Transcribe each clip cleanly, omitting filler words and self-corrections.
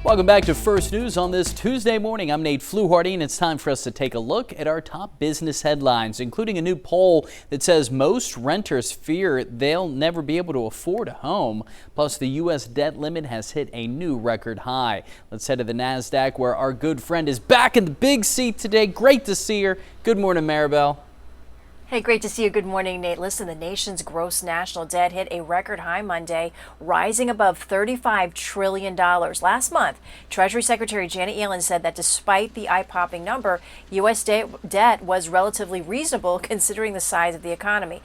Welcome back to First News on this Tuesday morning. I'm Nate Fluharty, and it's time for us to take a look at our top business headlines, including a new poll that says most renters fear they'll never be able to afford a home. Plus, the U.S. debt limit has hit a new record high. Let's head to the NASDAQ, where our good friend is back in the big seat today. Great to see her. Good morning, Maribel. Hey, great to see you. Good morning, Nate. Listen, the nation's gross national debt hit a record high Monday, rising above $35 trillion. Last month, Treasury Secretary Janet Yellen said that despite the eye-popping number, U.S. debt was relatively reasonable considering the size of the economy.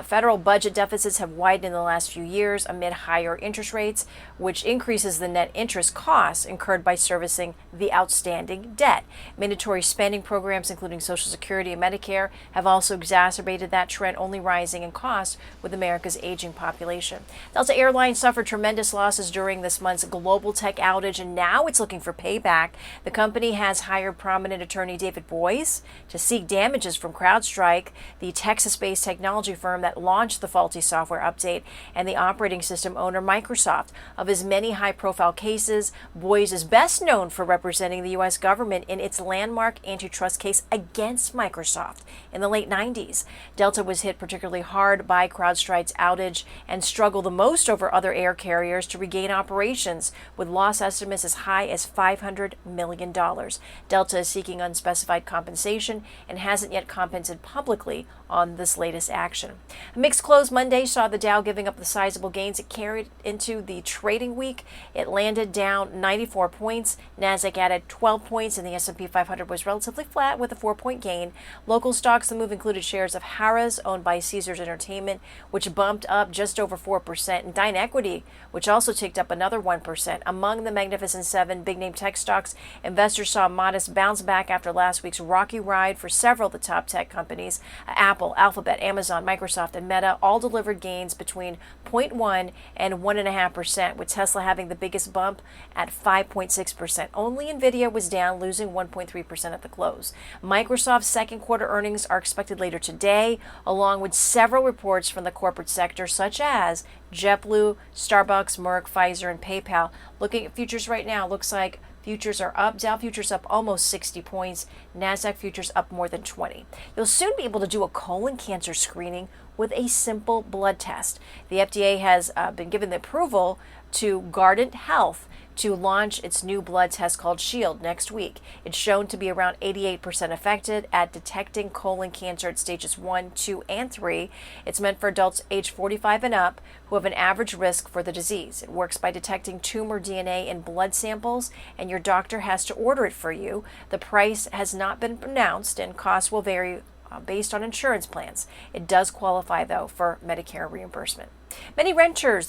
Federal budget deficits have widened in the last few years amid higher interest rates, which increases the net interest costs incurred by servicing the outstanding debt. Mandatory spending programs, including Social Security and Medicare, have also exacerbated that trend, only rising in cost with America's aging population. Delta Airlines suffered tremendous losses during this month's global tech outage, and now it's looking for payback. The company has hired prominent attorney David Boies to seek damages from CrowdStrike, the Texas-based technology firm that launched the faulty software update, and the operating system owner Microsoft. Of his many high-profile cases, Boies is best known for representing the U.S. government in its landmark antitrust case against Microsoft in the late 90s. Delta was hit particularly hard by CrowdStrike's outage and struggled the most over other air carriers to regain operations, with loss estimates as high as $500 million. Delta is seeking unspecified compensation and hasn't yet commented publicly on this latest action. A mixed close Monday saw the Dow giving up the sizable gains it carried into the trading week. It landed down 94 points. Nasdaq added 12 points, and the S&P 500 was relatively flat with a 4-point gain. Local stocks, the move included shares of Harrah's, owned by Caesars Entertainment, which bumped up just over 4%, and DineEquity, which also ticked up another 1%. Among the Magnificent Seven big-name tech stocks, investors saw a modest bounce back after last week's rocky ride for several of the top tech companies. Apple, Alphabet, Amazon, Microsoft, and Meta all delivered gains between 0.1 and 1.5%, with Tesla having the biggest bump at 5.6%. Only Nvidia was down, losing 1.3% at the close. Microsoft's second quarter earnings are expected later today, along with several reports from the corporate sector, such as JetBlue, Starbucks, Merck, Pfizer, and PayPal. Looking at futures right now, looks like futures are up. Dow futures up almost 60 points. NASDAQ futures up more than 20. You'll soon be able to do a colon cancer screening with a simple blood test. The FDA has been given the approval to Guardant Health to launch its new blood test called Shield next week. It's shown to be around 88% effective at detecting colon cancer at stages 1, 2, and 3. It's meant for adults age 45 and up who have an average risk for the disease. It works by detecting tumor DNA in blood samples, and your doctor has to order it for you. The price has not been announced, and costs will vary based on insurance plans. It does qualify, though, for Medicare reimbursement. For many renters,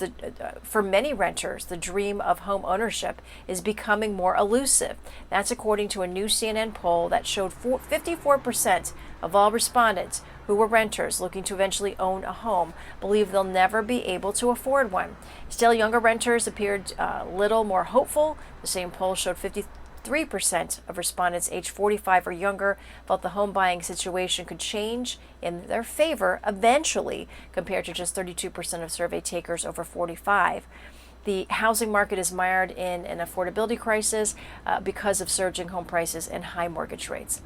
the dream of home ownership is becoming more elusive. That's according to a new CNN poll that showed 54% of all respondents who were renters looking to eventually own a home believe they'll never be able to afford one. Still, younger renters appeared a little more hopeful. The same poll showed 53% of respondents aged 45 or younger felt the home buying situation could change in their favor eventually, compared to just 32% of survey takers over 45. The housing market is mired in an affordability crisis because of surging home prices and high mortgage rates.